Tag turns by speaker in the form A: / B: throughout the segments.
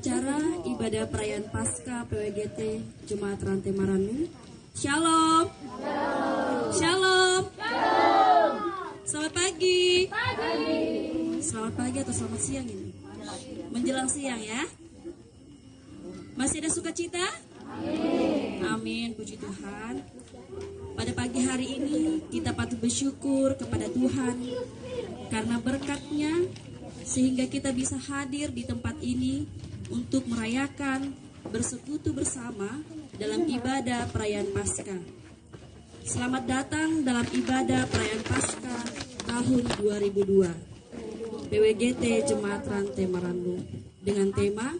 A: acara ibadah perayaan Paskah PWGT Jemaat Rantai Marannu. Shalom. Shalom. Selamat pagi. Selamat pagi atau selamat siang ini? Menjelang siang ya. Masih ada sukacita? Amin, puji Tuhan. Pada pagi hari ini kita patut bersyukur kepada Tuhan karena berkat-Nya sehingga kita bisa hadir di tempat ini untuk merayakan bersekutu bersama dalam ibadah perayaan Paskah. Selamat datang dalam ibadah perayaan Paskah tahun 2002 PWGT Jemaat Rantai Marannu dengan tema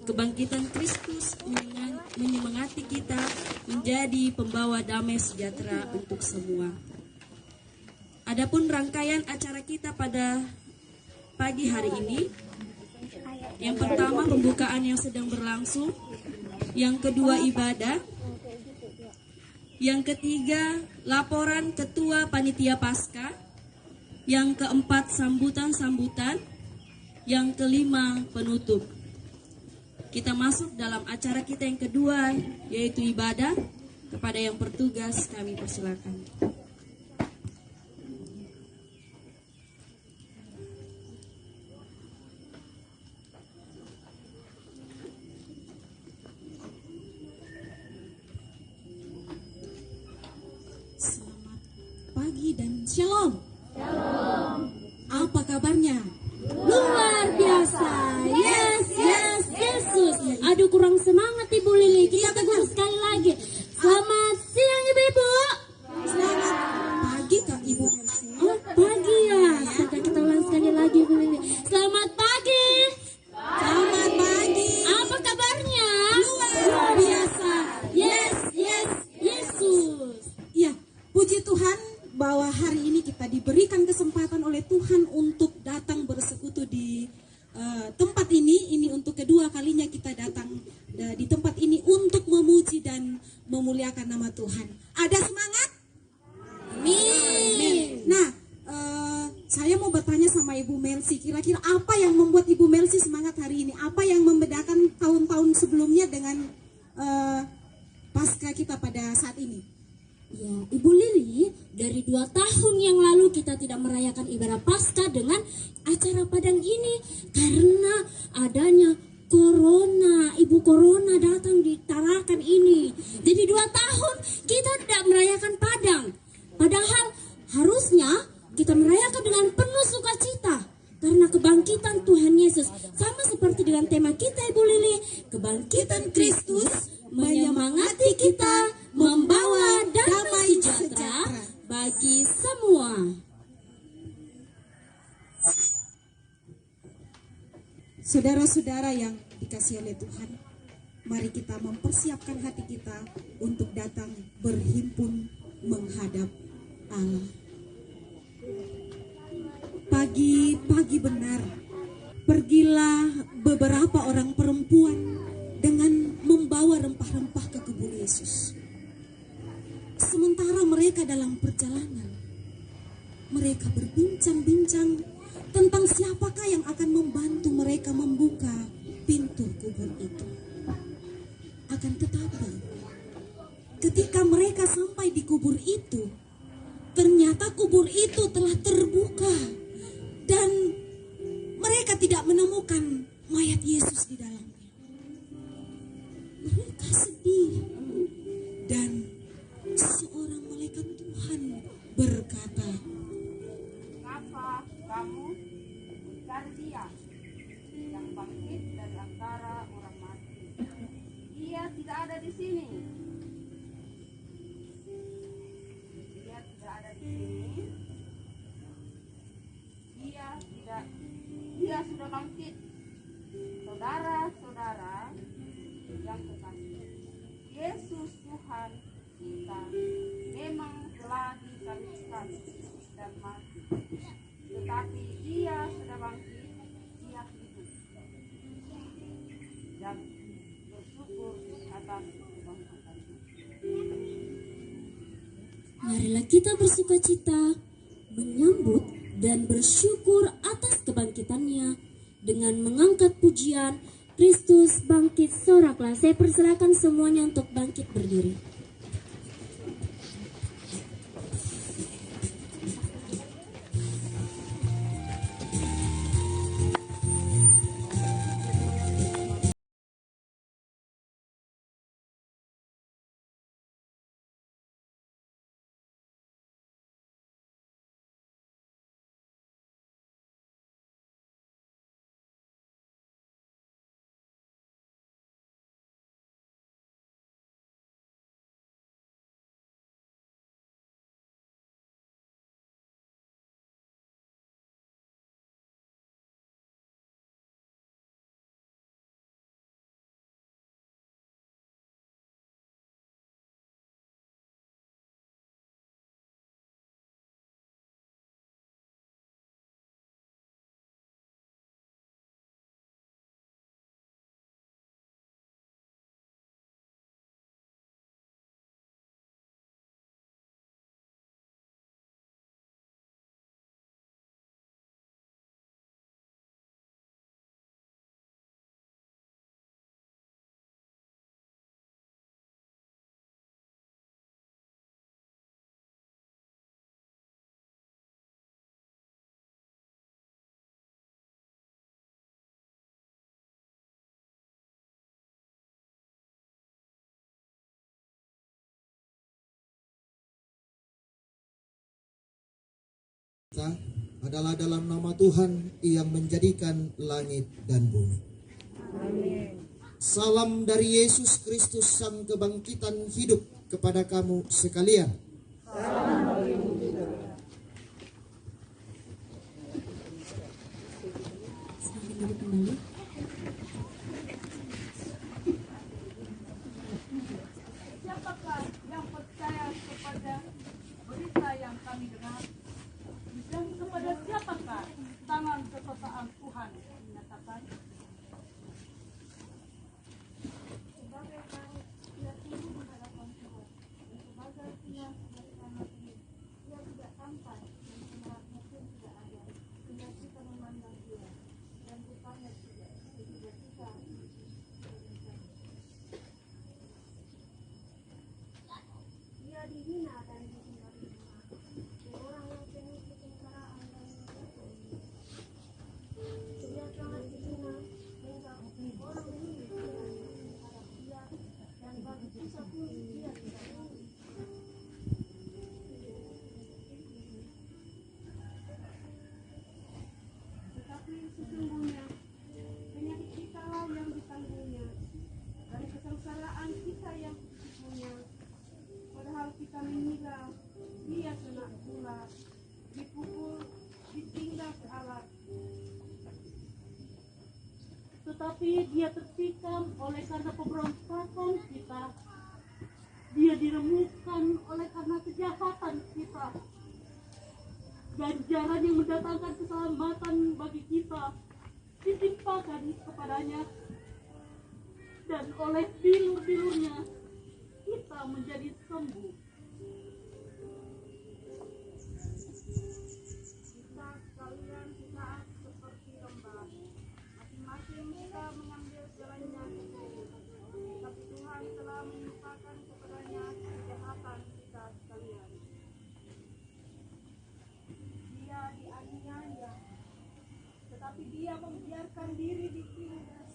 A: Kebangkitan Kristus menyemangati kita menjadi pembawa damai sejahtera untuk semua. Adapun rangkaian acara kita pada pagi hari ini, yang pertama pembukaan yang sedang berlangsung, yang kedua ibadah, yang ketiga laporan ketua panitia Paskah, yang keempat sambutan-sambutan, yang kelima penutup. Kita masuk dalam acara kita yang kedua, yaitu ibadah. Kepada yang bertugas kami persilakan.
B: Selamat pagi dan shalom. Apa kabarnya? Luar biasa. Yes, Yesus. Aduh, kurang semangat Ibu Lili. Kita tegur sekali lagi. Selamat siang Ibu. Selamat pagi Kak Ibu Mercy. Oh, pagi ya. Sekarang kita ulang sekali lagi Ibu Lili. Selamat pagi. Selamat pagi. Apa kabarnya? Luar biasa. Yes, Yesus. Iya, puji Tuhan bahwa hari ini kita diberikan kesempatan oleh Tuhan untuk datang bersekutu di tempat ini. Ini untuk kedua kalinya kita datang di tempat ini untuk memuji dan memuliakan nama Tuhan. Ada semangat? Amin. Nah, saya mau bertanya sama Ibu Mercy, kira-kira apa yang membuat Ibu Mercy semangat hari ini? Apa yang membedakan tahun-tahun sebelumnya dengan Paskah kita pada saat ini? Ya, Ibu Lili, dari 2 tahun yang lalu kita tidak merayakan ibadah Paskah dengan acara padang ini karena adanya Corona. Ibu Corona datang di Tarakan ini. Jadi 2 tahun kita tidak merayakan padang. Padahal harusnya kita merayakan dengan penuh sukacita karena kebangkitan Tuhan Yesus. Sama seperti dengan tema kita Ibu Lili, kebangkitan Kristus menyemangati kita membawa damai sejahtera bagi semua. Saudara-saudara yang dikasihi oleh Tuhan, mari kita mempersiapkan hati kita untuk datang berhimpun menghadap Allah. Pagi-pagi benar, pergilah beberapa orang perempuan dengan membawa rempah-rempah ke kubur Yesus. Sementara mereka dalam perjalanan, mereka berbincang-bincang tentang siapakah yang akan membantu mereka membuka pintu kubur itu. Akan tetapi, ketika mereka sampai di kubur itu, ternyata kubur itu telah terbuka dan mereka tidak menemukan mayat Yesus di dalamnya. Mereka sedih dan seorang malaikat Tuhan berkata,
C: "Mengapa kamu mencari Dia yang bangkit dari antara orang mati? Dia tidak ada di sini. Dia tidak ada di sini. Dia sudah bangkit. Saudara-saudara yang kekasih, Yesus Tuhan kita memang telah disalibkan dan mati, tetapi Dia sudah bangkit, Dia hidup, dan bersyukur atas kebangkitannya.
B: marilah kita bersukacita, menyambut dan bersyukur atas kebangkitannya dengan mengangkat pujian, Kristus bangkit, soraklah. Saya persilakan semuanya untuk bangkit berdiri.
D: Kita adalah dalam nama Tuhan yang menjadikan langit dan bumi. Amin. Salam dari Yesus Kristus Sang Kebangkitan hidup kepada kamu sekalian. Salam.
C: Siapakah yang percaya kepada berita yang kami dengar? Dan kepada siapakah tangan kekuasaan Tuhan dinyatakan? Sebagai kaum dia tunduk di hadapan Tuhan, dan sebagai sinar dari tanah ini, dia tidak sampai dan semangat mungkin tidak ada, sehingga kita memandang dia, dan bukannya tidak, sehingga kita dia dihina dan ditinggali orang yang penuh kesengsaraan dan dia sangat dihina hingga orang ini terhadap dia dan bagi kita pun dia tidak mau. Tetapi sesungguhnya penyakit kita lah yang ditanggungnya dan kesengsaraan kita yang dipikirnya. Padahal kita mengira dia kena pula, dipukul, ditinggal ke alat. Tetapi dia tertikam oleh karena pemberontakan kita. Dia diremukkan oleh karena kejahatan kita. Ganjaran yang mendatangkan keselamatan bagi kita ditimpakan kepadanya. Dan oleh bilur-bilurnya kita menjadi sembuh. Kita sekalian kita seperti lembah, masing-masing kita mengambil jalannya sendiri. Tapi Tuhan telah menimpakan kepadanya kejahatan kita sekalian. Dia dianiaya, tetapi dia membiarkan diri ditindas.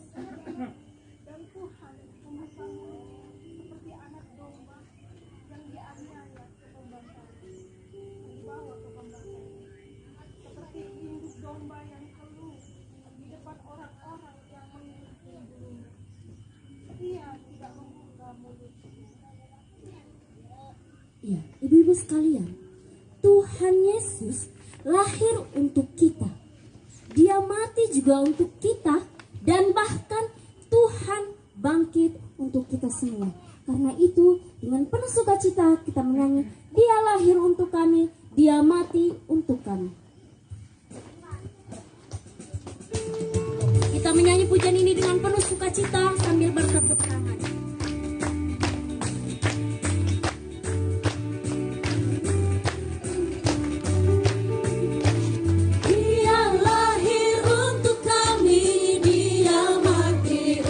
C: Dan Tuhan memasangnya seperti anak domba yang dianiaya ke pembantaian, dibawa ke pembantaian, seperti induk domba yang keluh di depan orang-orang yang mengikuti bulunya. Dia tidak membuka mulutnya.
B: Ya, ibu-ibu sekalian, Tuhan Yesus lahir untuk kita. Dia mati juga untuk kita, dan bahkan Tuhan bangkit untuk kita semua. Karena itu, dengan penuh sukacita kita menyanyi, Dia lahir untuk kami, Dia mati untuk kami. Kita menyanyi pujian ini dengan penuh sukacita sambil bertepuk tangan. Dia lahir untuk kami, Dia mati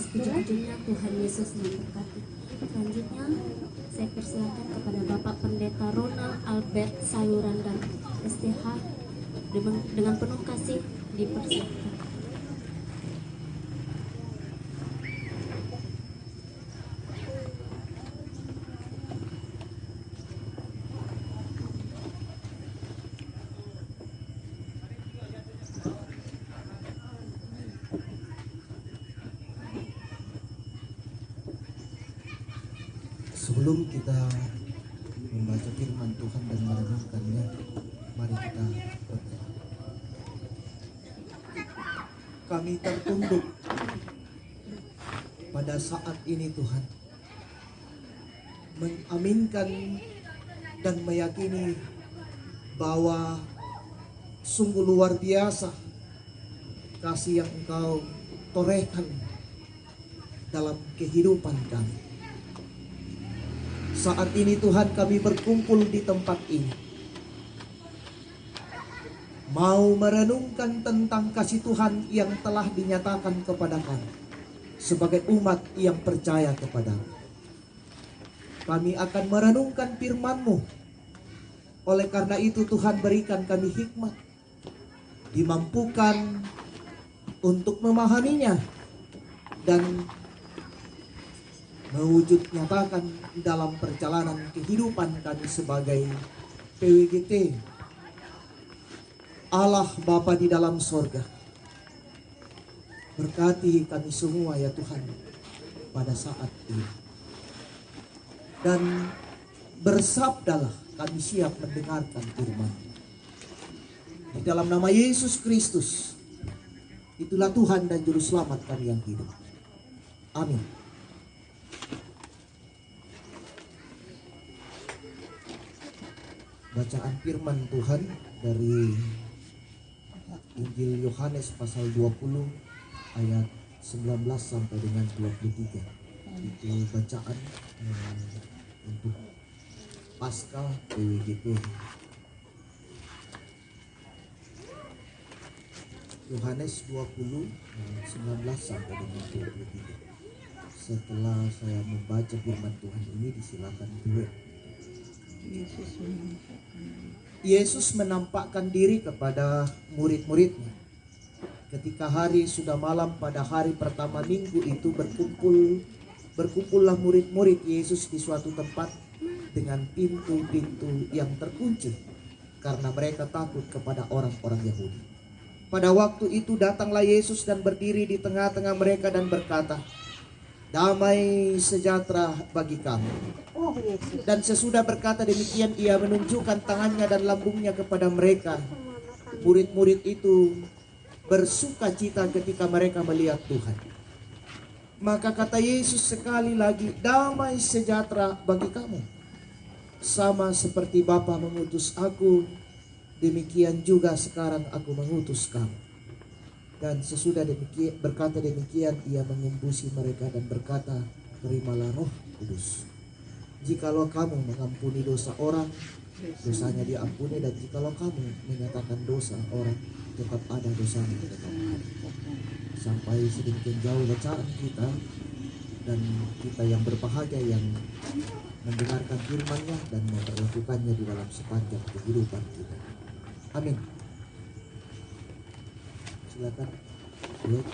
E: setuju-tujunya. Tuhan Yesus memberkati. Selanjutnya saya persilakan kepada Bapak Pendeta Ronald Albert Sayuran dan STH dengan penuh kasih dipersilakan.
D: Sebelum kita membaca firman Tuhan dan merenungkannya, mari kita berdoa. Kami tertunduk pada saat ini Tuhan, mengaminkan dan meyakini bahwa sungguh luar biasa kasih yang Engkau torehkan dalam kehidupan kami. Saat ini Tuhan, kami berkumpul di tempat ini, mau merenungkan tentang kasih Tuhan yang telah dinyatakan kepada kami sebagai umat yang percaya kepadamu. Kami akan merenungkan firman-Mu. Oleh karena itu Tuhan, berikan kami hikmat, dimampukan untuk memahaminya dan mewujud nyatakan dalam perjalanan kehidupan kami sebagai PWGT. Allah Bapa di dalam sorga, berkati kami semua ya Tuhan pada saat ini. Dan bersabdalah, kami siap mendengarkan firman. Di dalam nama Yesus Kristus, itulah Tuhan dan Juru Selamat kami yang hidup. Amin. Bacaan firman Tuhan dari Injil Yohanes pasal 20 ayat 19 sampai dengan 23. Itu bacaan untuk Paskah PWGT. Yohanes 20 19 sampai dengan 23. Setelah saya membaca firman Tuhan ini, disilakan duet. Yesus menampakkan diri kepada murid-muridnya. Ketika hari sudah malam pada hari pertama minggu itu, berkumpullah murid-murid Yesus di suatu tempat dengan pintu-pintu yang terkunci karena mereka takut kepada orang-orang Yahudi. Pada waktu itu datanglah Yesus dan berdiri di tengah-tengah mereka dan berkata, "Damai sejahtera bagi kamu." Dan sesudah berkata demikian, ia menunjukkan tangannya dan lambungnya kepada mereka. Murid-murid itu bersuka cita ketika mereka melihat Tuhan. Maka kata Yesus sekali lagi, "Damai sejahtera bagi kamu. Sama seperti Bapa mengutus aku, demikian juga sekarang aku mengutus kamu." Dan sesudah demikian, berkata demikian, ia mengembusi mereka dan berkata, "Terimalah Roh Kudus. Jikalau kamu mengampuni dosa orang, dosanya diampuni, dan jikalau kamu menyatakan dosa orang, tetap ada dosanya, tetap ada." Sampai sedemikian jauh bacaan kita, dan kita yang berbahagia yang mendengarkan firman-Nya dan memperlakukannya di dalam sepanjang kehidupan kita. Amin. Silakan. Duet.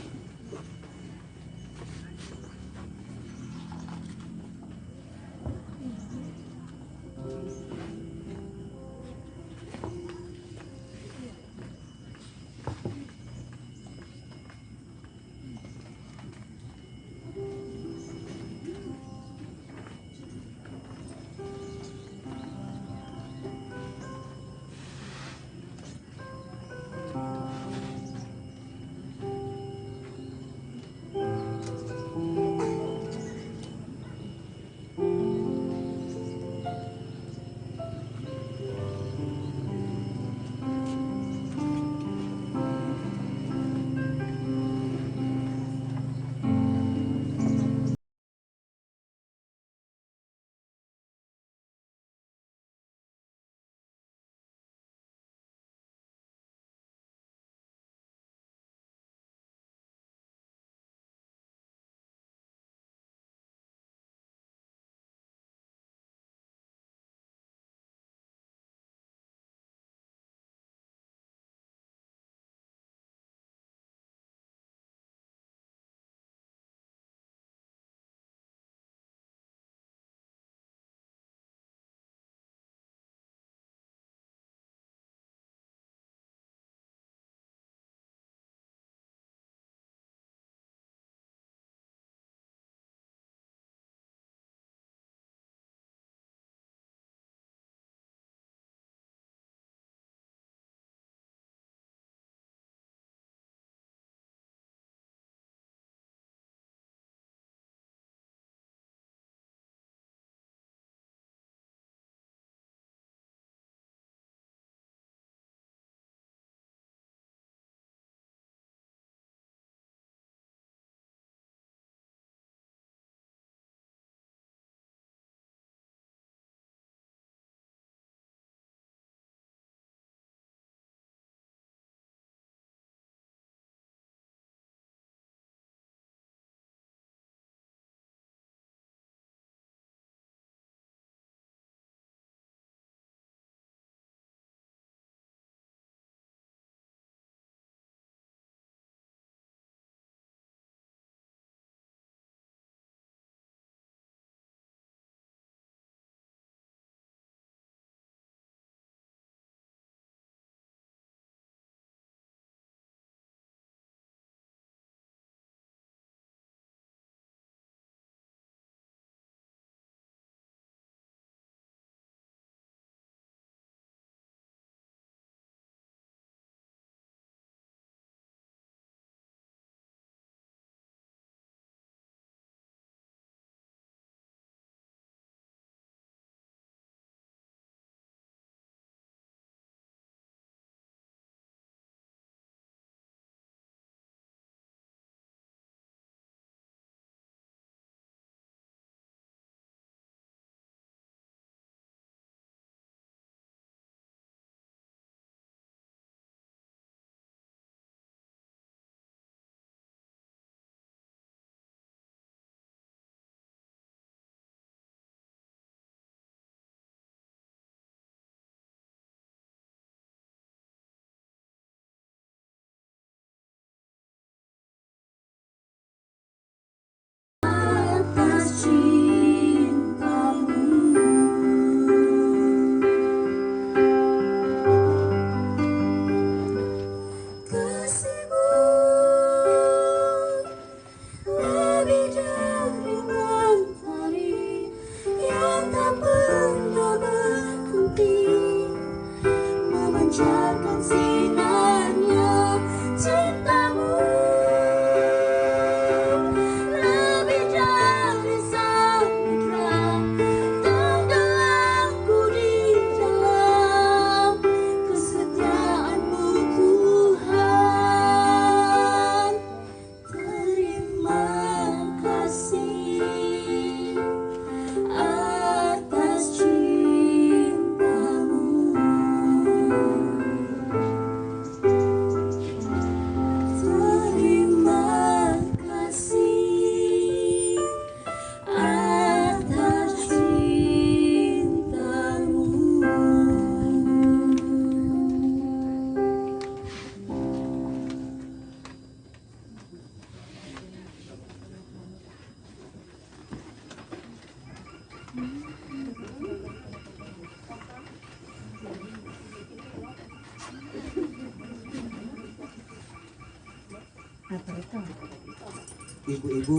D: Ibu-ibu,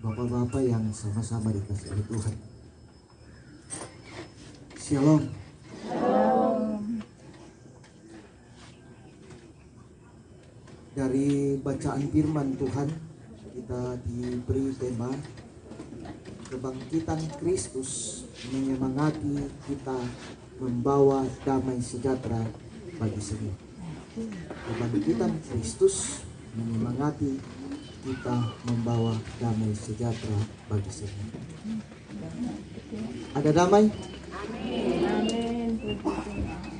D: bapak-bapak yang sama-sama dikasih oleh Tuhan. Shalom. Dari bacaan firman Tuhan, kita diberi tema kebangkitan Kristus menyemangati kita membawa damai sejahtera bagi semua. Kebangkitan Kristus menyemangati kita membawa damai sejahtera bagi semua. Ada damai?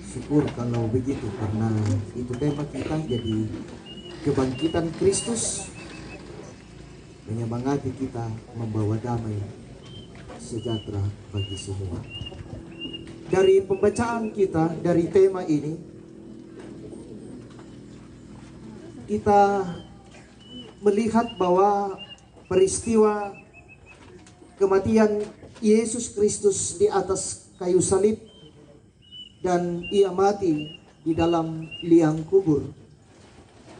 D: Syukur kalau begitu, karena itu tema kita. Jadi kebangkitan Kristus menyemangati kita membawa damai sejahtera bagi semua. Dari pembacaan kita dari tema ini, kita melihat bahwa peristiwa kematian Yesus Kristus di atas kayu salib dan ia mati di dalam liang kubur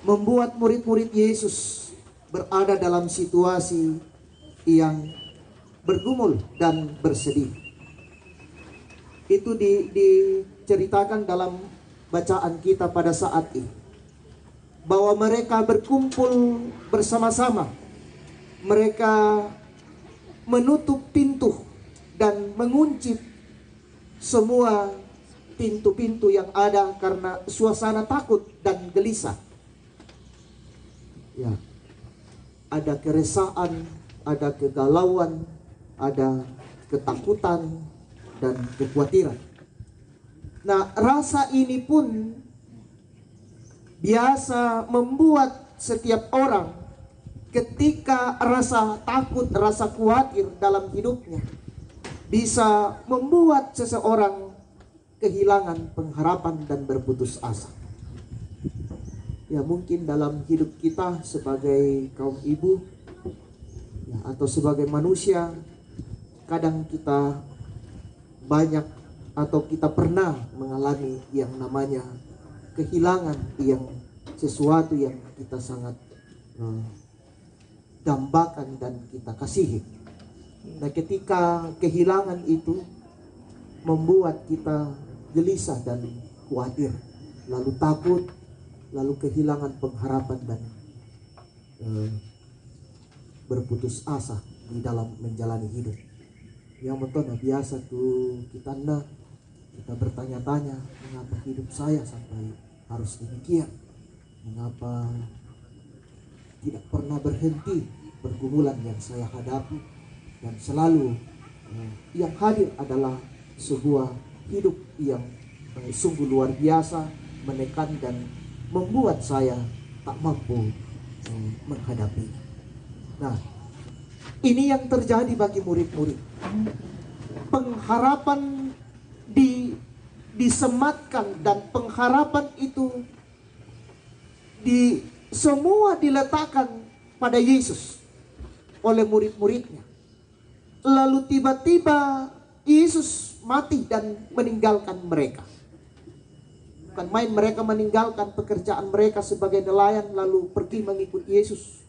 D: membuat murid-murid Yesus berada dalam situasi yang bergumul dan bersedih. Itu diceritakan dalam bacaan kita pada saat ini, bahwa mereka berkumpul bersama-sama. Mereka menutup pintu dan mengunci semua pintu-pintu yang ada karena suasana takut dan gelisah. Ya, ada keresahan, ada kegalauan, ada ketakutan dan kekhawatiran. Nah, rasa ini pun biasa membuat setiap orang ketika rasa takut, rasa khawatir dalam hidupnya bisa membuat seseorang kehilangan pengharapan dan berputus asa. Ya, mungkin dalam hidup kita sebagai kaum ibu, ya, atau sebagai manusia, kadang kita banyak atau kita pernah mengalami yang namanya kehilangan yang sesuatu yang kita sangat dambakan dan kita kasihi. Nah, ketika kehilangan itu membuat kita gelisah dan khawatir, lalu takut, lalu kehilangan pengharapan dan berputus asa di dalam menjalani hidup. Yang betul biasa tuh kita bertanya-tanya, mengapa hidup saya sampai harus demikian? Mengapa tidak pernah berhenti pergumulan yang saya hadapi? Dan selalu yang hadir adalah sebuah hidup yang sungguh luar biasa, menekan dan membuat saya tak mampu menghadapi. Nah, ini yang terjadi bagi murid-murid. Pengharapan disematkan dan pengharapan itu semua diletakkan pada Yesus oleh murid-muridnya. Lalu tiba-tiba Yesus mati dan meninggalkan mereka. Bukan main, mereka meninggalkan pekerjaan mereka sebagai nelayan lalu pergi mengikut Yesus.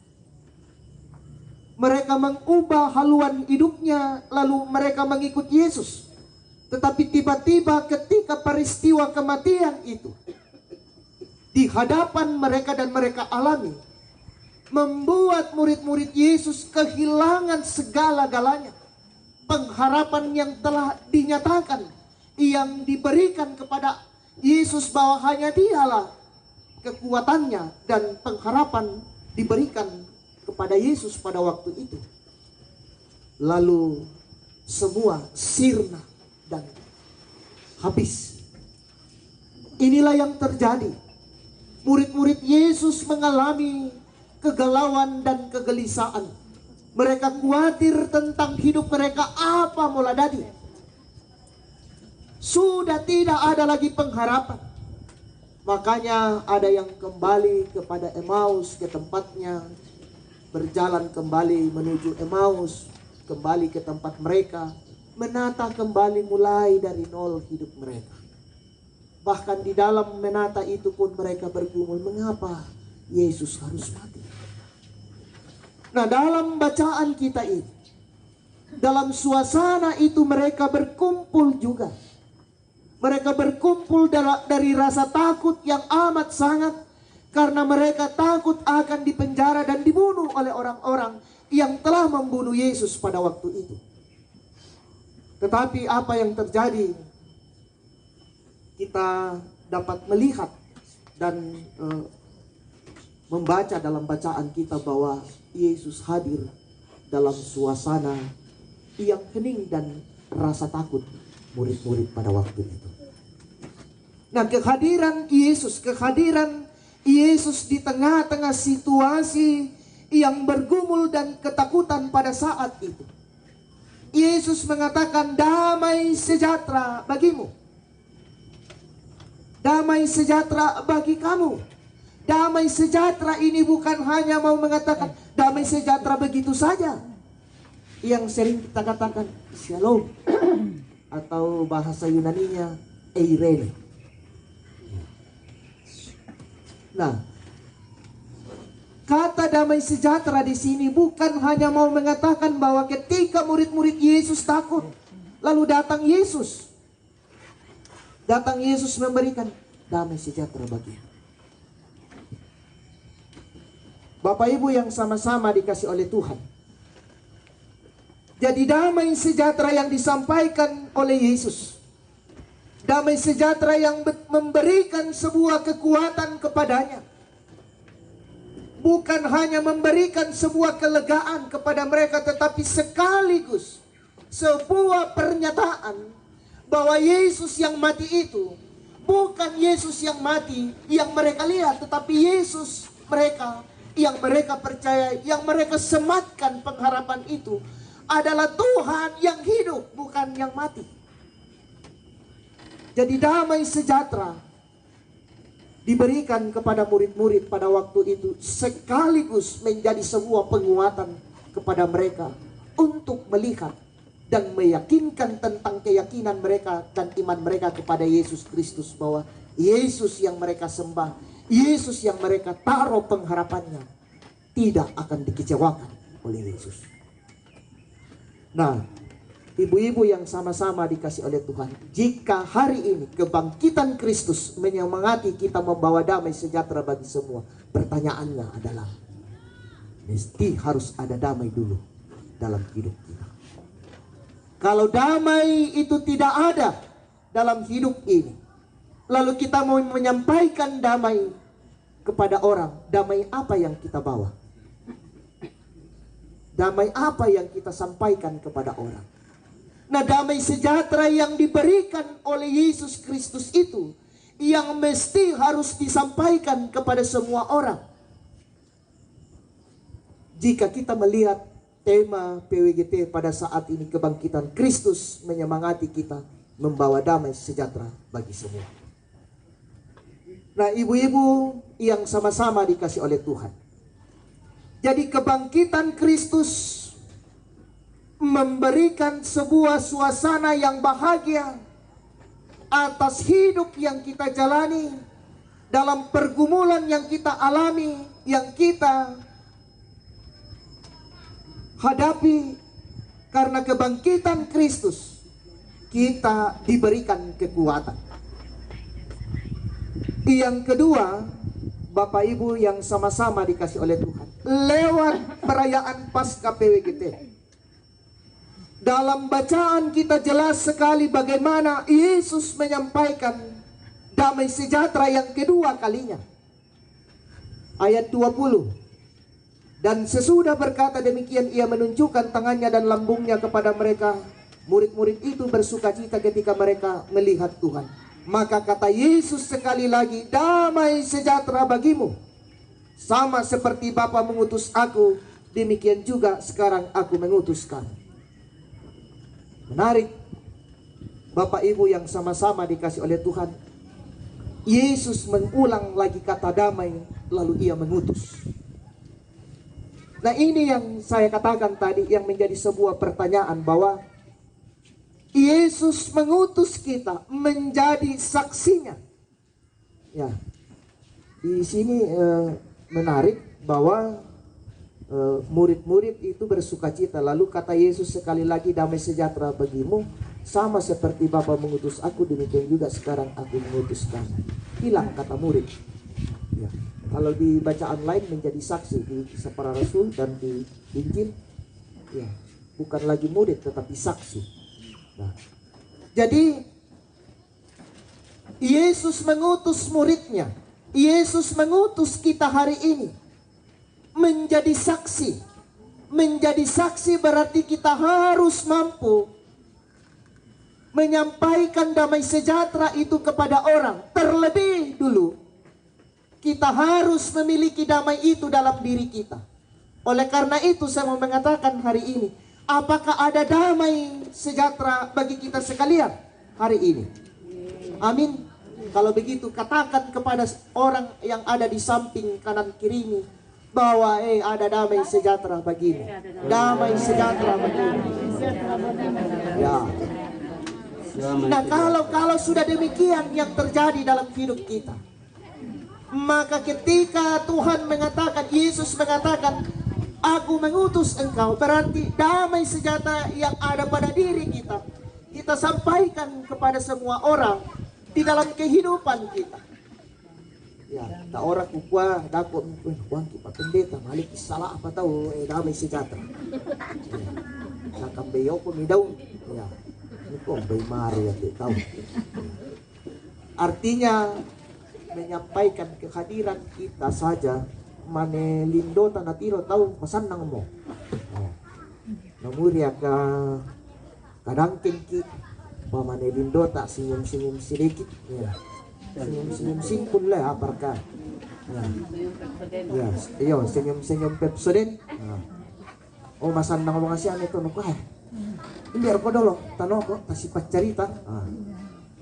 D: Mereka mengubah haluan hidupnya lalu mereka mengikut Yesus. Tetapi tiba-tiba ketika peristiwa kematian itu di hadapan mereka dan mereka alami, membuat murid-murid Yesus kehilangan segala-galanya. Pengharapan yang telah dinyatakan, yang diberikan kepada Yesus bahwa hanya Dialah kekuatannya dan pengharapan diberikan kepada Yesus pada waktu itu. Lalu semua sirna dan habis. Inilah yang terjadi. Murid-murid Yesus mengalami kegalauan dan kegelisahan. Mereka khawatir tentang hidup mereka, apa mula jadi. Sudah tidak ada lagi pengharapan. Makanya ada yang kembali kepada Emmaus, ke tempatnya, berjalan kembali menuju Emmaus, kembali ke tempat mereka. menata kembali mulai dari nol hidup mereka. Bahkan di dalam menata itu pun mereka bergumul, mengapa Yesus harus mati? Nah, dalam bacaan kita ini, dalam suasana itu mereka berkumpul juga. Mereka berkumpul dari rasa takut yang amat sangat, karena mereka takut akan dipenjara dan dibunuh oleh orang-orang yang telah membunuh Yesus pada waktu itu. Tetapi apa yang terjadi? Kita dapat melihat dan membaca dalam bacaan kita bahwa Yesus hadir dalam suasana yang hening dan rasa takut murid-murid pada waktu itu. Nah, kehadiran Yesus di tengah-tengah situasi yang bergumul dan ketakutan pada saat itu. Yesus mengatakan, damai sejahtera bagimu. Damai sejahtera bagi kamu. Damai sejahtera ini bukan hanya mau mengatakan damai sejahtera begitu saja. Yang sering kita katakan shalom, atau bahasa Yunaninya eirene. Nah, kata damai sejahtera di sini bukan hanya mau mengatakan bahwa ketika murid-murid Yesus takut, lalu datang Yesus. Datang Yesus memberikan damai sejahtera baginya. Bapak Ibu yang sama-sama dikasih oleh Tuhan. Jadi damai sejahtera yang disampaikan oleh Yesus, damai sejahtera yang memberikan sebuah kekuatan kepadanya, bukan hanya memberikan sebuah kelegaan kepada mereka, tetapi sekaligus sebuah pernyataan bahwa Yesus yang mati itu bukan Yesus yang mati yang mereka lihat, tetapi Yesus mereka yang mereka percaya, yang mereka sematkan pengharapan itu adalah Tuhan yang hidup, bukan yang mati. Jadi damai sejahtera diberikan kepada murid-murid pada waktu itu, sekaligus menjadi sebuah penguatan kepada mereka untuk melihat dan meyakinkan tentang keyakinan mereka dan iman mereka kepada Yesus Kristus, bahwa Yesus yang mereka sembah, Yesus yang mereka taruh pengharapannya, tidak akan dikecewakan oleh Yesus. Nah, ibu-ibu yang sama-sama dikasih oleh Tuhan, jika hari ini kebangkitan Kristus menyemangati kita membawa damai sejahtera bagi semua, pertanyaannya adalah, mesti harus ada damai dulu dalam hidup kita. Kalau damai itu tidak ada dalam hidup ini, lalu kita mau menyampaikan damai kepada orang, damai apa yang kita bawa? Damai apa yang kita sampaikan kepada orang? Nah, damai sejahtera yang diberikan oleh Yesus Kristus itu yang mesti harus disampaikan kepada semua orang. Jika kita melihat tema PWGT pada saat ini, kebangkitan Kristus menyemangati kita membawa damai sejahtera bagi semua. Nah, ibu-ibu yang sama-sama dikasih oleh Tuhan, jadi kebangkitan Kristus memberikan sebuah suasana yang bahagia atas hidup yang kita jalani, dalam pergumulan yang kita alami, yang kita hadapi. Karena kebangkitan Kristus, kita diberikan kekuatan. Yang kedua, Bapak Ibu yang sama-sama dikasih oleh Tuhan, lewat perayaan Paskah PWGT, dalam bacaan kita jelas sekali bagaimana Yesus menyampaikan damai sejahtera yang kedua kalinya. Ayat 20. Dan sesudah berkata demikian, ia menunjukkan tangannya dan lambungnya kepada mereka. Murid-murid itu bersukacita ketika mereka melihat Tuhan. Maka kata Yesus sekali lagi, damai sejahtera bagimu. Sama seperti Bapa mengutus aku, demikian juga sekarang aku mengutus kamu. Menarik, Bapak Ibu yang sama-sama dikasih oleh Tuhan, Yesus mengulang lagi kata damai, lalu ia mengutus. Nah, ini yang saya katakan tadi, yang menjadi sebuah pertanyaan, bahwa Yesus mengutus kita menjadi saksinya. Ya, di sini menarik bahwa murid-murid itu bersukacita. Lalu kata Yesus sekali lagi, damai sejahtera bagimu, sama seperti Bapa mengutus aku, demikian juga sekarang aku mengutus kamu. Hilang kata murid. Ya. Kalau di bacaan lain menjadi saksi di Kisah Para Rasul dan di Injil, ya, bukan lagi murid tetapi saksi. Nah, jadi Yesus mengutus muridnya. Yesus mengutus kita hari ini menjadi saksi. Menjadi saksi berarti kita harus mampu menyampaikan damai sejahtera itu kepada orang. Terlebih dulu, kita harus memiliki damai itu dalam diri kita. Oleh karena itu saya mau mengatakan hari ini, apakah ada damai sejahtera bagi kita sekalian hari ini? Amin. Kalau begitu katakan kepada orang yang ada di samping kanan kirimu bahwa ada damai sejahtera bagimu. Damai sejahtera bagimu. Ya. Nah, kalau sudah demikian yang terjadi dalam hidup kita, maka ketika Tuhan mengatakan, Yesus mengatakan, aku mengutus engkau, berarti damai sejahtera yang ada pada diri kita, kita sampaikan kepada semua orang di dalam kehidupan kita. Ya, tak orang kukua dapat uang kita pendeta, malik salah apa tahu damai sejahtera. Ya, nakam beyo pun daun. Ya, ini kok bay mari ya tahu. Artinya menyampaikan kehadiran kita saja, mane lindo tanatiro tahu pesan nang mo. Namun ya kadang tinggi, pamane lindo tak senyum-senyum sedikit, ya. Senyum-senyum simpul lah apakah. Ya, iya senyum-senyum Pepsodent. Oh masan nang ngomong asian itu nuko biar ko dolo tano ko tasipat cerita.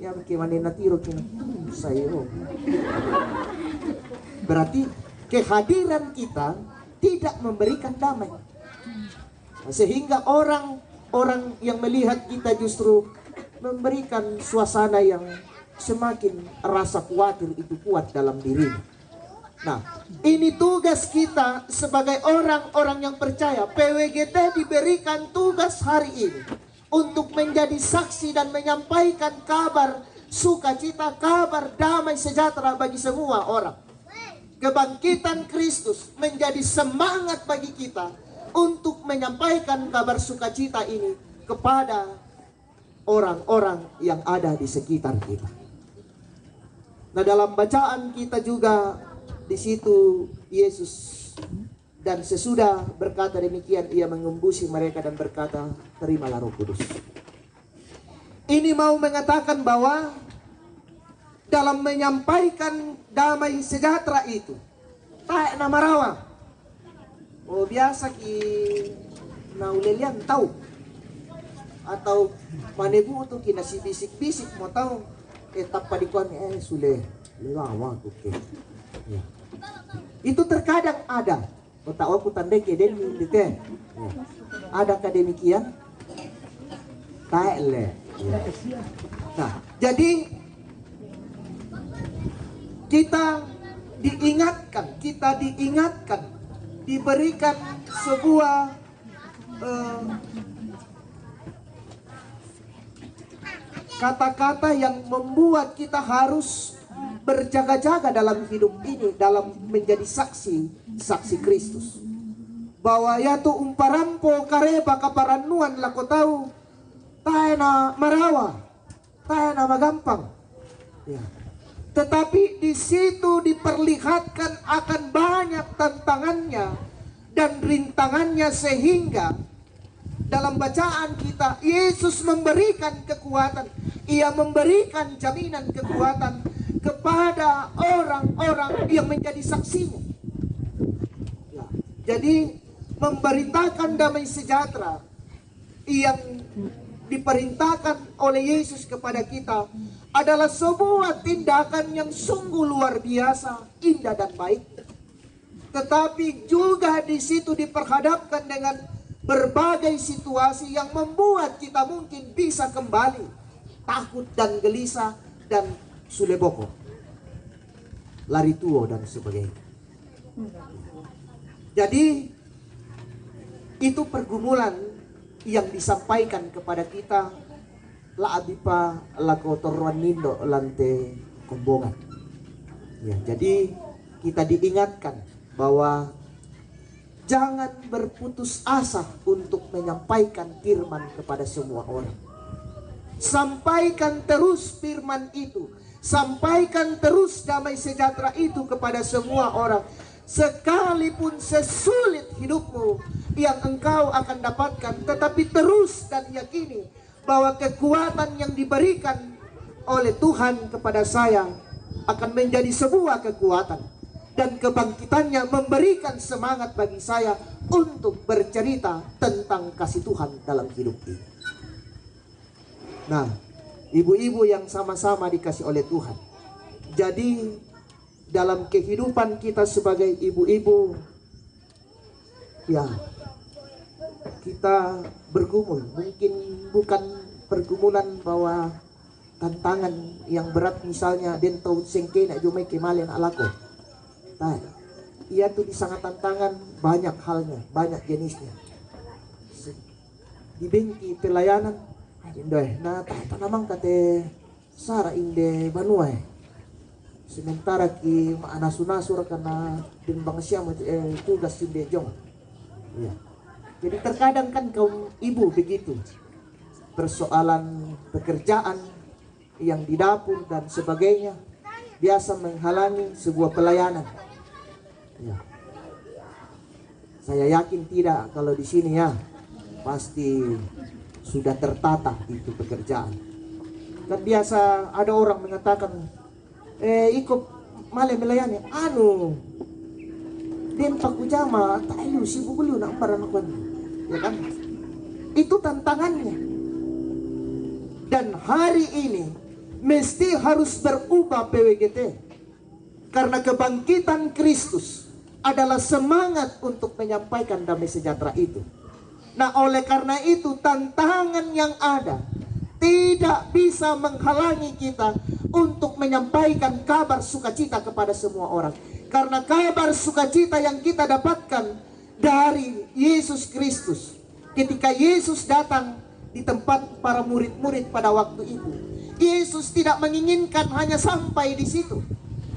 D: Ya bagaimana natiro kini saya. Berarti kehadiran kita tidak memberikan damai, sehingga orang yang melihat kita justru memberikan suasana yang semakin rasa khawatir itu kuat dalam dirinya. Nah, ini tugas kita sebagai orang-orang yang percaya. PWGT diberikan tugas hari ini untuk menjadi saksi dan menyampaikan kabar sukacita, kabar damai sejahtera bagi semua orang. Kebangkitan Kristus menjadi semangat bagi kita untuk menyampaikan kabar sukacita ini kepada orang-orang yang ada di sekitar kita. Nah, dalam bacaan kita juga di situ Yesus dan sesudah berkata demikian ia mengembusi mereka dan berkata, terimalah Roh Kudus. Ini mau mengatakan bahwa dalam menyampaikan damai sejahtera itu tak nama rawa. Oh biasa ki naulelian tahu atau manebu tu ki nasi bisik-bisik mau tahu etap padikuan sule lewawa tuke. Ya. Itu terkadang ada. Otak aku tandai ke demi dete. Ada demikian? Tak le. Ya. Nah, jadi kita diingatkan, diberikan sebuah kata-kata yang membuat kita harus berjaga-jaga dalam hidup ini, dalam menjadi saksi Kristus. Bahwa ya tu umparampo kareba kaparanuan lako tahu, tayo na marawa, tayo na magampang. Ya. Tetapi di situ diperlihatkan akan banyak tantangannya dan rintangannya, sehingga dalam bacaan kita Yesus memberikan kekuatan, ia memberikan jaminan kekuatan kepada orang-orang yang menjadi saksinya. Ya, jadi memberitakan damai sejahtera yang diperintahkan oleh Yesus kepada kita adalah sebuah tindakan yang sungguh luar biasa, indah dan baik. Tetapi juga di situ diperhadapkan dengan berbagai situasi yang membuat kita mungkin bisa kembali takut dan gelisah dan suleboko, lari tuo dan sebagainya. Jadi itu pergumulan yang disampaikan kepada kita la abipa la kotoruan nindo lante kombongan. Ya, jadi kita diingatkan bahwa jangan berputus asa untuk menyampaikan firman kepada semua orang. Sampaikan terus firman itu. Sampaikan terus damai sejahtera itu kepada semua orang. Sekalipun sesulit hidupmu yang engkau akan dapatkan, tetapi terus dan yakini bahwa kekuatan yang diberikan oleh Tuhan kepada saya akan menjadi sebuah kekuatan, dan kebangkitannya memberikan semangat bagi saya untuk bercerita tentang kasih Tuhan dalam hidup ini. Nah, ibu-ibu yang sama-sama dikasih oleh Tuhan, jadi dalam kehidupan kita sebagai ibu-ibu, ya, kita bergumul. Mungkin bukan pergumulan bahwa tantangan yang berat, misalnya dentau sengke nak jumai kemalian alako. Nah, ia tuh di sangat tantangan, banyak halnya, banyak jenisnya. Di bengki pelayanan, indoh, nah tanamang kate sara inde banuai. Sementara ki maanasunasur karena timbang siam tugas inde jong. Ya. Jadi terkadang kan kaum ibu begitu, persoalan pekerjaan yang di dapur dan sebagainya biasa menghalangi sebuah pelayanan. Ya. Saya yakin tidak, kalau di sini ya pasti sudah tertata itu pekerjaan. Kan biasa ada orang mengatakan, ikut male melayani, den paku jama, tahu si bubulu nak baran ya kan? Itu tantangannya. Dan hari ini mesti harus berubah PWGT, karena kebangkitan Kristus adalah semangat untuk menyampaikan damai sejahtera itu. Nah, oleh karena itu tantangan yang ada tidak bisa menghalangi kita untuk menyampaikan kabar sukacita kepada semua orang. Karena kabar sukacita yang kita dapatkan dari Yesus Kristus, ketika Yesus datang di tempat para murid-murid pada waktu itu, Yesus tidak menginginkan hanya sampai di situ,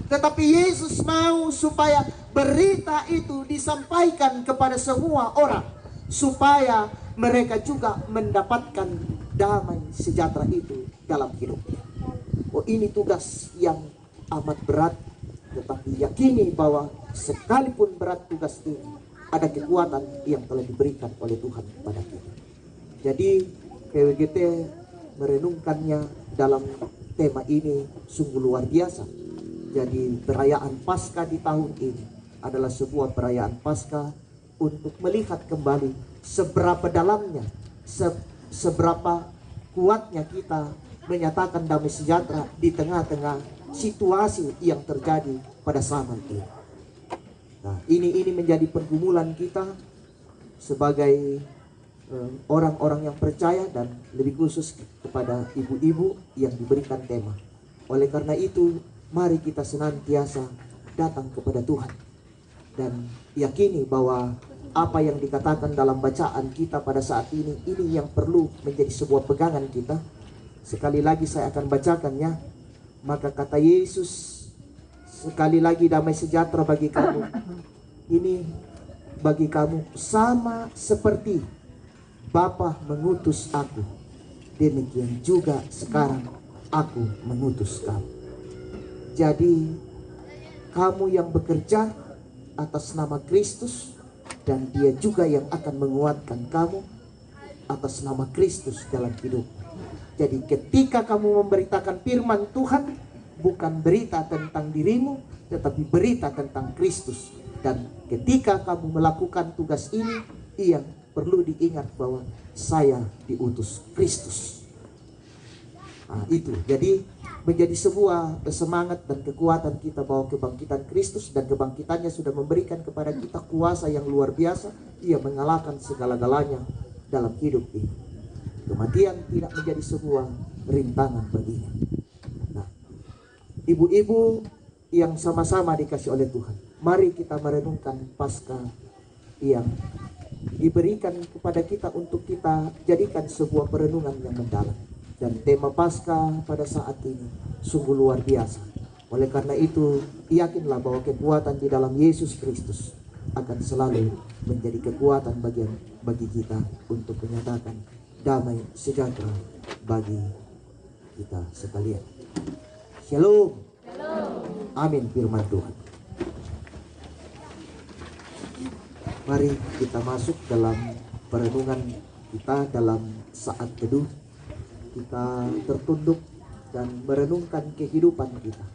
D: tetapi Yesus mau supaya berita itu disampaikan kepada semua orang, supaya mereka juga mendapatkan damai sejahtera itu dalam hidupnya. Oh, ini tugas yang amat berat, tetapi yakini bahwa sekalipun berat tugas ini, ada kekuatan yang telah diberikan oleh Tuhan kepada kita. Jadi PWGT merenungkannya dalam tema ini sungguh luar biasa. Jadi perayaan Paskah di tahun ini adalah sebuah perayaan Paskah untuk melihat kembali seberapa dalamnya, seberapa kuatnya kita menyatakan damai sejahtera di tengah-tengah situasi yang terjadi pada zaman ini. Nah, ini menjadi pergumulan kita sebagai orang-orang yang percaya, dan lebih khusus kepada ibu-ibu yang diberikan tema. Oleh karena itu, mari kita senantiasa datang kepada Tuhan dan yakini bahwa apa yang dikatakan dalam bacaan kita pada saat ini yang perlu menjadi sebuah pegangan kita. Sekali lagi saya akan bacakannya. Maka kata Yesus, sekali lagi damai sejahtera bagi kamu. Ini bagi kamu sama seperti Bapa mengutus aku, demikian juga sekarang aku mengutus kamu. Jadi kamu yang bekerja atas nama Kristus, dan Dia juga yang akan menguatkan kamu atas nama Kristus dalam hidup. Jadi ketika kamu memberitakan firman Tuhan, bukan berita tentang dirimu, tetapi berita tentang Kristus. Dan ketika kamu melakukan tugas ini, yang perlu diingat bahwa saya diutus Kristus. Nah, itu. Jadi menjadi sebuah semangat dan kekuatan kita bahwa kebangkitan Kristus dan kebangkitannya sudah memberikan kepada kita kuasa yang luar biasa. Ia mengalahkan segala-galanya dalam hidup ini. Kematian tidak menjadi sebuah rintangan baginya. Nah, ibu-ibu yang sama-sama dikasih oleh Tuhan, mari kita merenungkan Paskah yang diberikan kepada kita untuk kita jadikan sebuah perenungan yang mendalam. Dan tema Paskah pada saat ini sungguh luar biasa. Oleh karena itu, yakinlah bahwa kekuatan di dalam Yesus Kristus akan selalu menjadi kekuatan bagi kita untuk menyatakan damai sejahtera bagi kita sekalian. Shalom. Amin firman Tuhan. Mari kita masuk dalam perenungan kita dalam saat teduh. Kita tertunduk dan merenungkan kehidupan kita.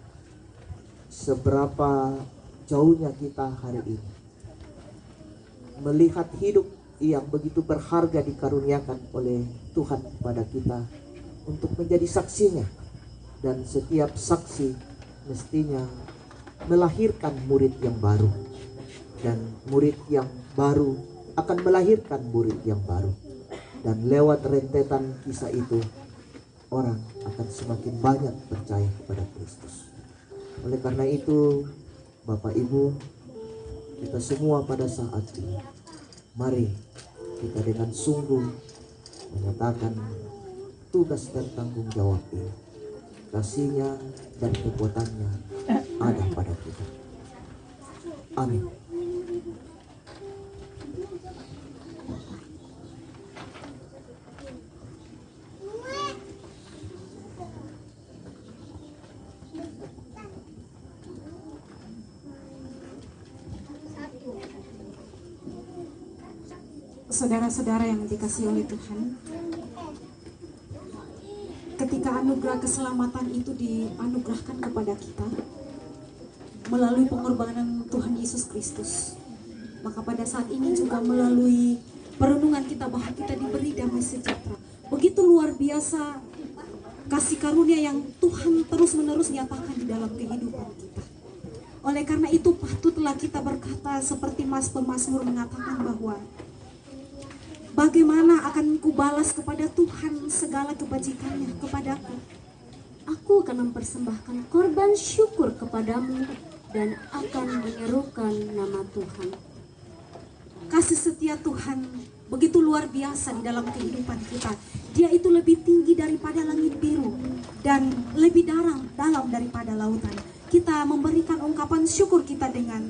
D: Seberapa jauhnya kita hari ini melihat hidup yang begitu berharga dikaruniakan oleh Tuhan kepada kita untuk menjadi saksinya. Dan setiap saksi mestinya melahirkan murid yang baru. Dan murid yang baru akan melahirkan murid yang baru. Dan lewat rentetan kisah itu, orang akan semakin banyak percaya kepada Kristus. Oleh karena itu, Bapak Ibu, kita semua pada saat ini, mari kita dengan sungguh menyatakan tugas dan tanggung jawab ini. Kasih-Nya dan kekuatannya ada pada kita. Amin.
B: Saudara-saudara yang dikasihi oleh Tuhan, ketika anugerah keselamatan itu dianugerahkan kepada kita melalui pengorbanan Tuhan Yesus Kristus, maka pada saat ini juga melalui perenungan kita bahwa kita diberi damai sejahtera. Begitu luar biasa kasih karunia yang Tuhan terus-menerus nyatakan di dalam kehidupan kita. Oleh karena itu patutlah kita berkata seperti pemazmur mengatakan bahwa bagaimana akan kubalas kepada Tuhan segala kebajikannya kepadaku?
E: Aku akan mempersembahkan korban syukur kepadamu dan akan menyerukan nama Tuhan.
B: Kasih setia Tuhan begitu luar biasa di dalam kehidupan kita. Dia itu lebih tinggi daripada langit biru dan lebih dalam daripada lautan. Kita memberikan ungkapan syukur kita dengan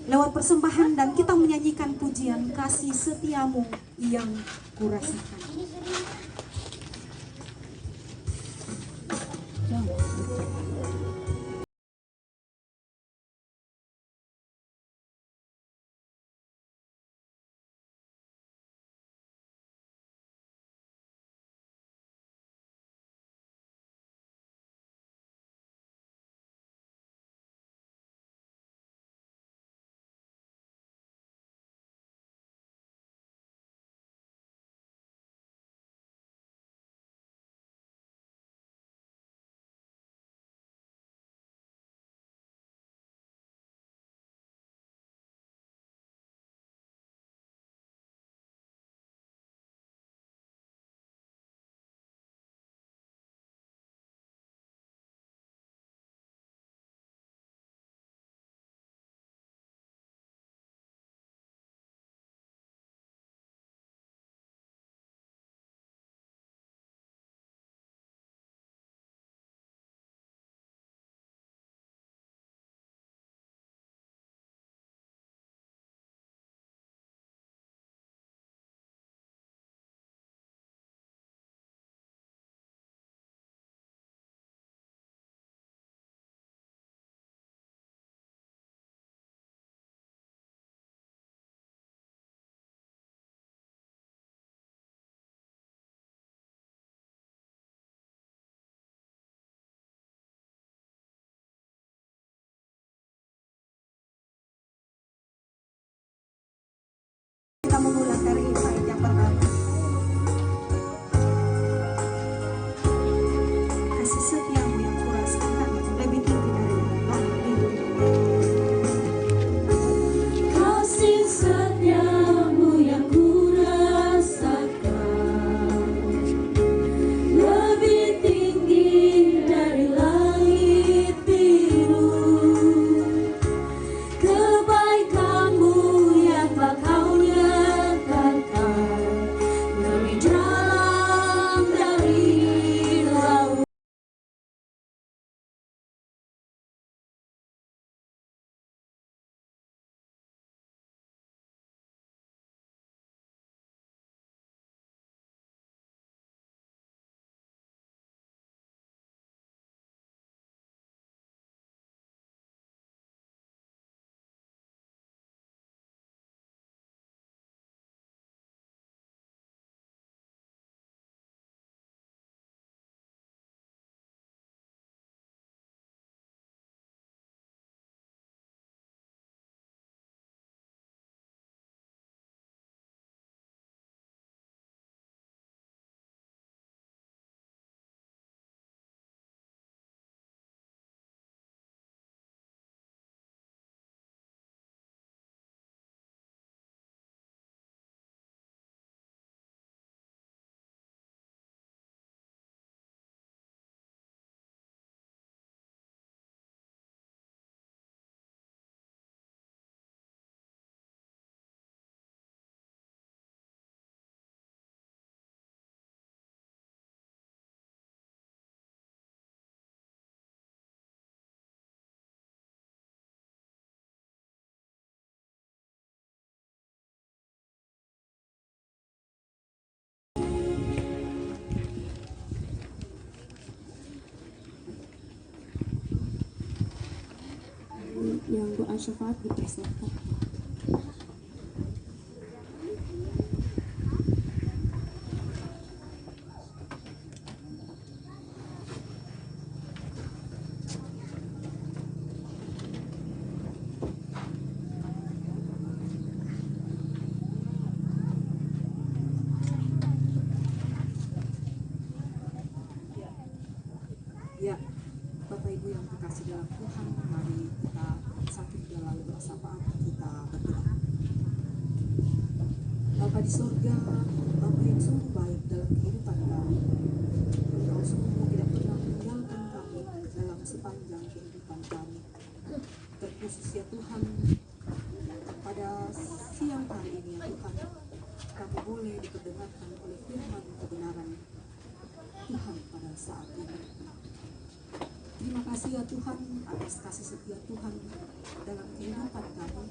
B: lewat persembahan dan kita menyanyikan pujian kasih setiamu yang kurasakan. Kita mengulang dari bait yang pertama. Kasih setiamu yang
E: yang doa syafaat dipersilakan.
F: Ya, Bapak Ibu yang terkasih dalam Tuhan, mari kita sakit dalam bersama kita berdoa. Bapa di surga, Bapa yang sungguh baik dalam kehidupan kami, Engkau sungguh tidak pernah meninggalkan kami dalam sepanjang kehidupan kami. Terkhusus ya Tuhan, pada siang hari ini ya Tuhan, kami boleh diperdengarkan oleh firman kebenaran Tuhan pada saat ini. Terima kasih ya Tuhan atas kasih setia Tuhan dalam kehidupan kami,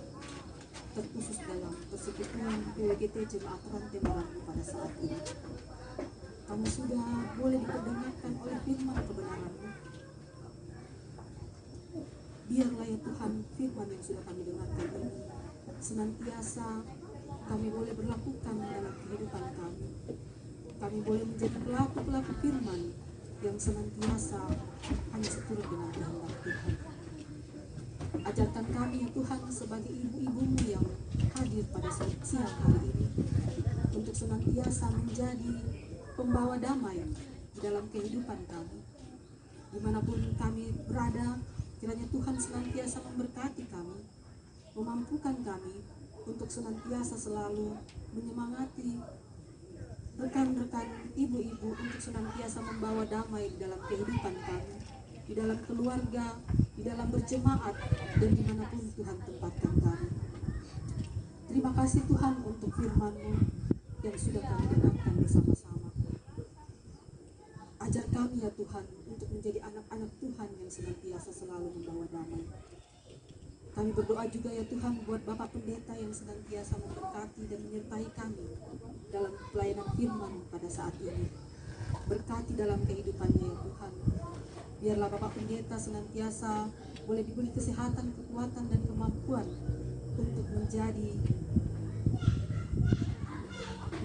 F: terkhusus dalam persekutuan PWGT Jemaat Rantai Merapi pada saat ini. Kami sudah boleh diperdengarkan oleh firman kebenaran-Mu. Biarlah ya Tuhan firman yang sudah kami dengarkan ini senantiasa kami boleh berlakukan dalam kehidupan kami. Kami boleh menjadi pelaku-pelaku firman yang senantiasa hanya seturut dengan kehendak Tuhan. Ajarkan kami ya Tuhan sebagai ibu-ibu-Mu yang hadir pada siang hari ini untuk senantiasa menjadi pembawa damai di dalam kehidupan kami. Dimanapun kami berada, kiranya Tuhan senantiasa memberkati kami, memampukan kami untuk senantiasa selalu menyemangati rekan-rekan ibu-ibu untuk senantiasa membawa damai di dalam kehidupan kami, di dalam keluarga, di dalam berjemaat, dan dimanapun Tuhan tempatkan kami. Terima kasih Tuhan untuk firman-Mu yang sudah kami dengarkan bersama-sama. Ajar kami ya Tuhan untuk menjadi anak-anak Tuhan yang senantiasa selalu membawa damai. Kami berdoa juga ya Tuhan buat Bapak Pendeta yang senantiasa memberkati dan menyertai kami dalam pelayanan firman pada saat ini. Berkati dalam kehidupannya ya Tuhan. Biarlah Bapak Pendeta senantiasa boleh diberi kesehatan, kekuatan, dan kemampuan untuk menjadi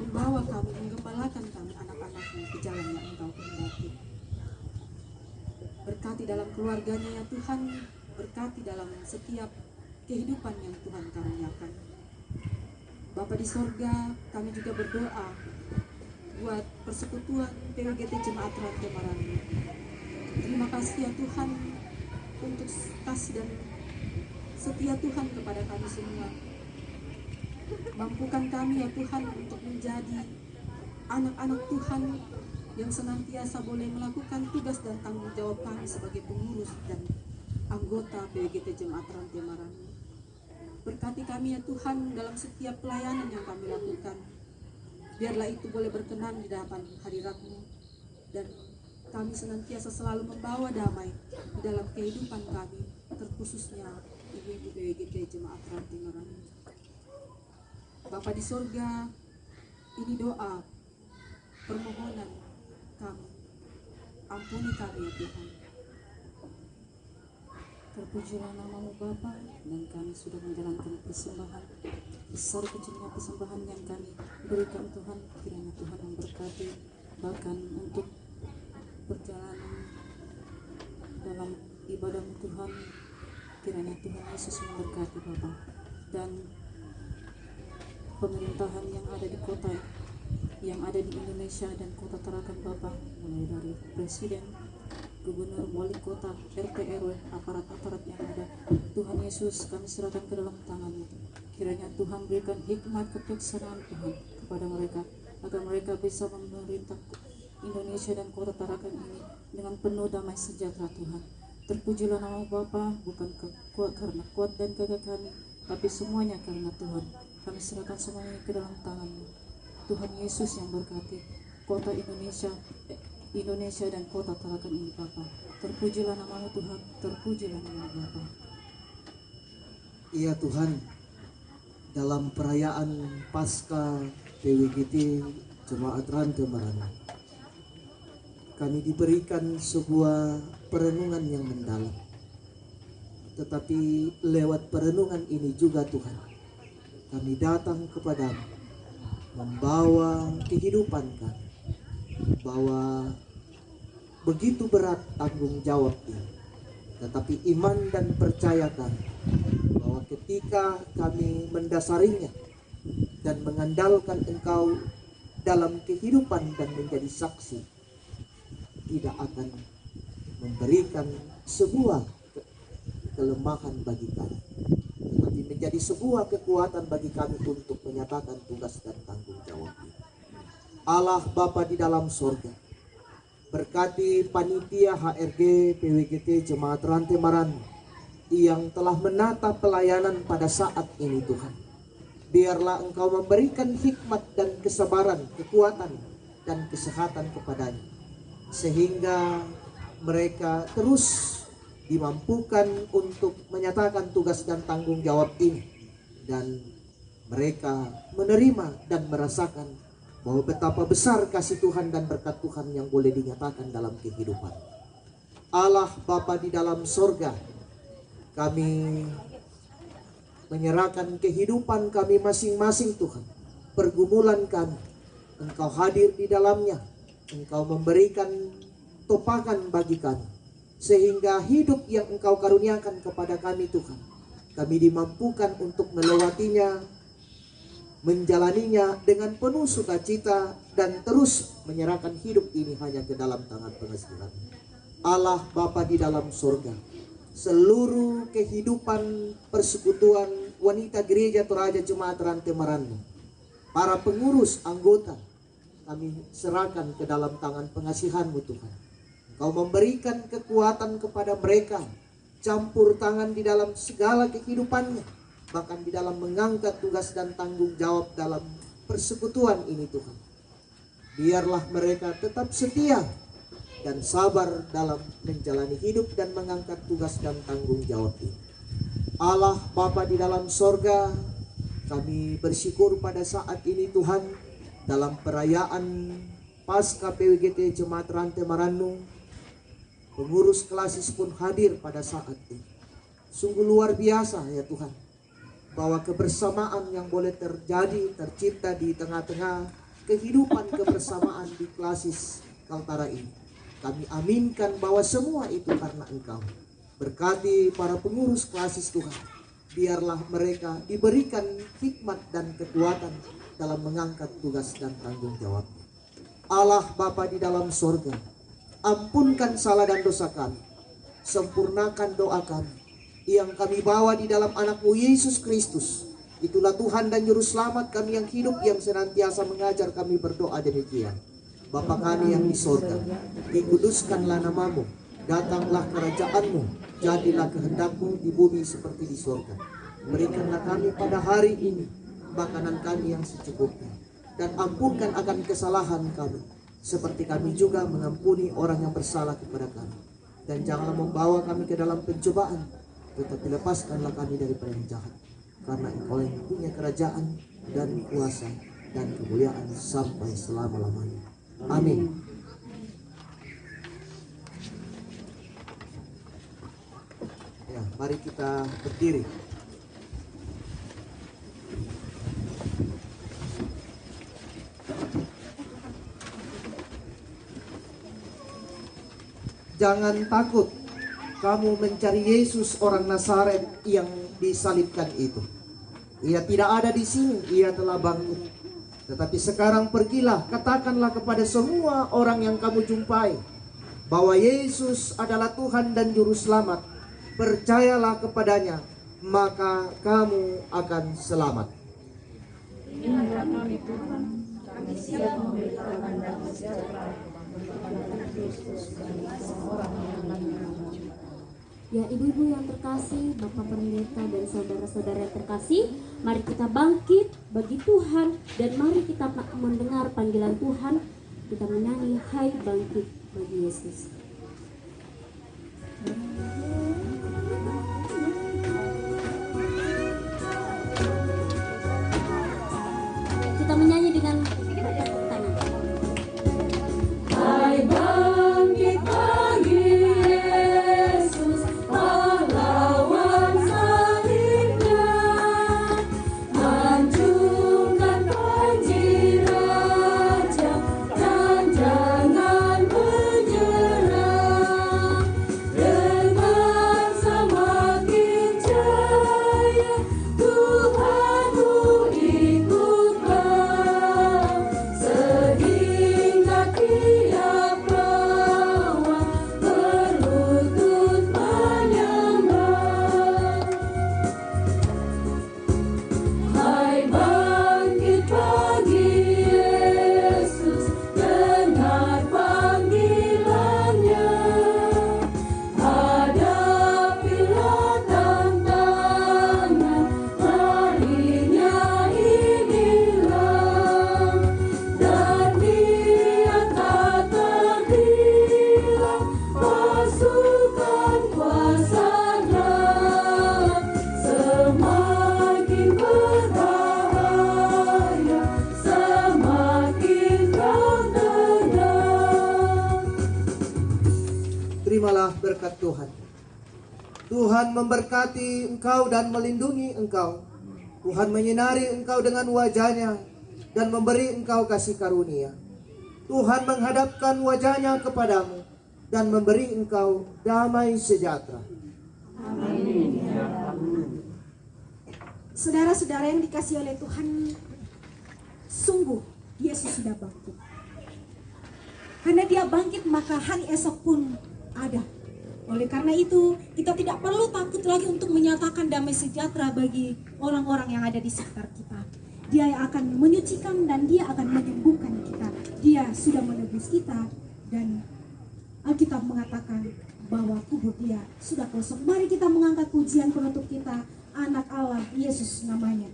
F: membawa kami, menggembalakan kami anak-anakmu ke jalan yang Engkau kehendaki. Berkati dalam keluarganya ya Tuhan, berkati dalam setiap kehidupan yang Tuhan karuniakan. Bapa di sorga, kami juga berdoa buat persekutuan PWGT Jemaat Rantai Merapi. Terima kasih ya Tuhan untuk kasih dan setia Tuhan kepada kami semua. Mampukan kami ya Tuhan untuk menjadi anak-anak Tuhan yang senantiasa boleh melakukan tugas dan tanggung jawab kami sebagai pengurus dan anggota PWGT Jemaat Rantai Merapi. Berkati kami ya Tuhan dalam setiap pelayanan yang kami lakukan. Biarlah itu boleh berkenan di hadapan hadirat-Mu, dan kami senantiasa selalu membawa damai di dalam kehidupan kami, terkhususnya ibu-ibu PWGT Jemaat Rantai Merapi. Bapa di sorga, ini doa permohonan kami. Ampuni kami ya Tuhan. Terpujilah nama-Mu Bapa, dan kami sudah menjalankan persembahan. Besar kecilnya persembahan yang kami berikan Tuhan, kiranya Tuhan memberkati, bahkan untuk perjalanan dalam ibadah-Mu Tuhan, kiranya Tuhan Yesus memberkati Bapa, dan pemerintahan yang ada di kota, yang ada di Indonesia dan kota Tarakan Bapa, mulai dari Presiden, Gubernur, Wali Kota, RT RW, aparat-aparat yang ada, Tuhan Yesus kami serahkan ke dalam tangan-Mu. Kiranya Tuhan berikan hikmat kebijaksanaan Tuhan kepada mereka, agar mereka bisa memerintah Indonesia dan kota Tarakan ini dengan penuh damai sejahtera Tuhan. Terpujilah nama Bapa, bukan karena kuat dan gagah kami, tapi semuanya karena Tuhan. Kami serahkan semuanya ke dalam tangan-Mu. Tuhan Yesus yang berkati kota Indonesia dan kota Tarakan ini Bapa. Terpujilah nama-Mu Tuhan, terpujilah nama Bapa.
D: Iya Tuhan, dalam perayaan Paskah PWGT Jemaat Rantai Merapi, kami diberikan sebuah perenungan yang mendalam tetapi lewat perenungan ini juga Tuhan, kami datang kepadamu, membawa kehidupan kami, bahwa begitu berat tanggung jawab ini. Tetapi iman dan percaya kami, bahwa ketika kami mendasarinya dan mengandalkan Engkau dalam kehidupan dan menjadi saksi, tidak akan memberikan sebuah kelemahan bagi kami, tetapi menjadi sebuah kekuatan bagi kami untuk menyatakan tugas dan tanggung jawab ini. Allah Bapa di dalam sorga, berkati panitia HRG PWGT Jemaat Rantai Marannu yang telah menata pelayanan pada saat ini Tuhan. Biarlah Engkau memberikan hikmat dan kesabaran, kekuatan dan kesehatan kepadanya, sehingga mereka terus dimampukan untuk menyatakan tugas dan tanggung jawab ini, dan mereka menerima dan merasakan bahwa betapa besar kasih Tuhan dan berkat Tuhan yang boleh dinyatakan dalam kehidupan. Allah Bapa di dalam sorga, kami menyerahkan kehidupan kami masing-masing Tuhan, pergumulan kami, Engkau hadir di dalamnya, Engkau memberikan topakan bagi kami, sehingga hidup yang Engkau karuniakan kepada kami Tuhan, kami dimampukan untuk melewatinya, menjalaninya dengan penuh sukacita, dan terus menyerahkan hidup ini hanya ke dalam tangan pengasihan. Allah Bapa di dalam surga, seluruh kehidupan persekutuan wanita gereja Toraja Jemaat Rantai Marannu, para pengurus anggota, kami serahkan ke dalam tangan pengasihan-Mu Tuhan. Engkau memberikan kekuatan kepada mereka, campur tangan di dalam segala kehidupannya, bahkan di dalam mengangkat tugas dan tanggung jawab dalam persekutuan ini Tuhan. Biarlah mereka tetap setia dan sabar dalam menjalani hidup dan mengangkat tugas dan tanggung jawab ini. Allah Bapa di dalam sorga, kami bersyukur pada saat ini Tuhan, dalam perayaan Paskah PWGT Jemaat Rantai Marannu, pengurus klasis pun hadir pada saat ini. Sungguh luar biasa ya Tuhan, bahwa kebersamaan yang boleh terjadi, tercipta di tengah-tengah kehidupan kebersamaan di klasis Kaltara ini. Kami aminkan bahwa semua itu karena Engkau. Berkati para pengurus klasis Tuhan, biarlah mereka diberikan hikmat dan kekuatan dalam mengangkat tugas dan tanggung jawab. Allah Bapa di dalam sorga, ampunkan salah dan dosa kami, sempurnakan doa kami yang kami bawa di dalam anak-Mu Yesus Kristus. Itulah Tuhan dan Juru Selamat kami yang hidup, yang senantiasa mengajar kami berdoa demikian. Bapa kami yang di sorga, dikuduskanlah nama-Mu, datanglah kerajaan-Mu, jadilah kehendak-Mu di bumi seperti di sorga. Berikanlah kami pada hari ini makanan kami yang secukupnya, dan ampunkan akan kesalahan kami, seperti kami juga mengampuni orang yang bersalah kepada kami. Dan janganlah membawa kami ke dalam pencobaan, tetapi lepaskanlah kami daripada yang jahat. Karena Engkau yang punya kerajaan dan kuasa dan kemuliaan sampai selama-lamanya. Amin. Ya, mari kita berdiri. Jangan takut kamu mencari Yesus orang Nazaret yang disalibkan itu. Ia tidak ada di sini, ia telah bangkit. Tetapi sekarang pergilah, katakanlah kepada semua orang yang kamu jumpai bahwa Yesus adalah Tuhan dan Juru Selamat. Percayalah kepadanya, maka kamu akan selamat.
C: Inilah kami Tuhan, kami siap memberitakan damai sejahtera kepada Kristus dan orang yang kami menuju.
E: Ya ibu-ibu yang terkasih, Bapak Pendeta dan saudara-saudara yang terkasih, mari kita bangkit bagi Tuhan dan mari kita mendengar panggilan Tuhan. Kita menyanyi, hai bangkit bagi Yesus. Kita menyanyi dengan tangan. Hai bangkit bagi Yesus, pahlawan
D: terimalah berkat Tuhan. Tuhan memberkati engkau dan melindungi engkau. Tuhan menyinari engkau dengan wajah-Nya dan memberi engkau kasih karunia. Tuhan menghadapkan wajah-Nya kepadamu dan memberi engkau damai sejahtera.
B: Saudara-saudara yang dikasihi oleh Tuhan, sungguh Yesus sudah bangkit. Karena Dia bangkit, maka hari esok pun ada. Oleh karena itu, kita tidak perlu takut lagi untuk menyatakan damai sejahtera bagi orang-orang yang ada di sekitar kita. Dia yang akan menyucikan dan Dia akan menyembuhkan kita. Dia sudah menebus kita, dan Alkitab mengatakan bahwa kubur Dia sudah kosong. Mari kita mengangkat pujian penutup kita, Anak Allah, Yesus namanya.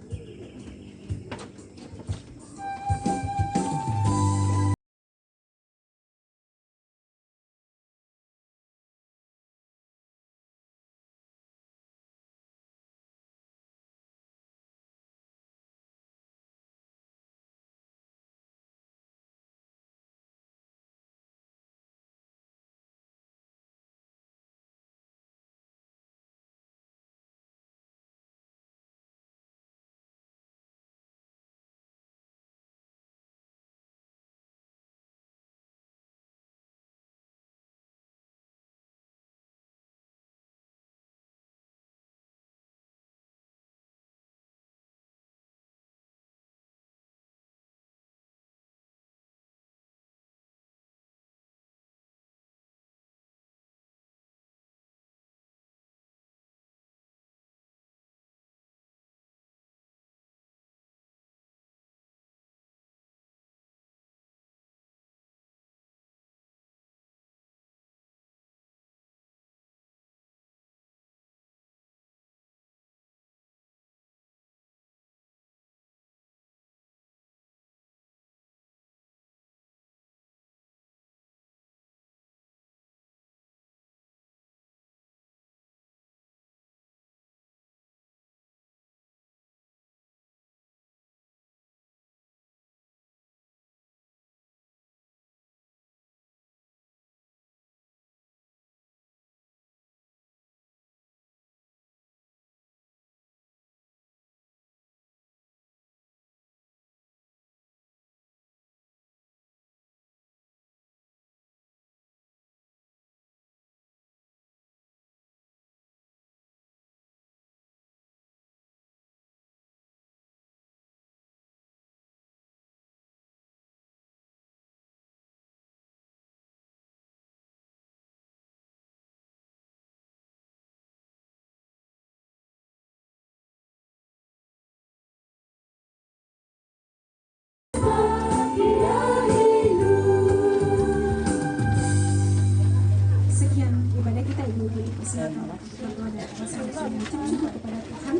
B: Sekian ibadah kita, Ibu-ibu dipersilakan untuk berdoa dan masing-masing mengucap syukur kepada Tuhan.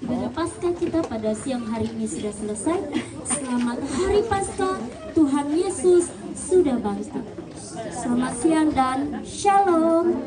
E: Ibadah Paskah kita pada siang hari ini sudah selesai. Selamat Hari Paskah, Tuhan Yesus sudah bangkit. Selamat siang dan Shalom.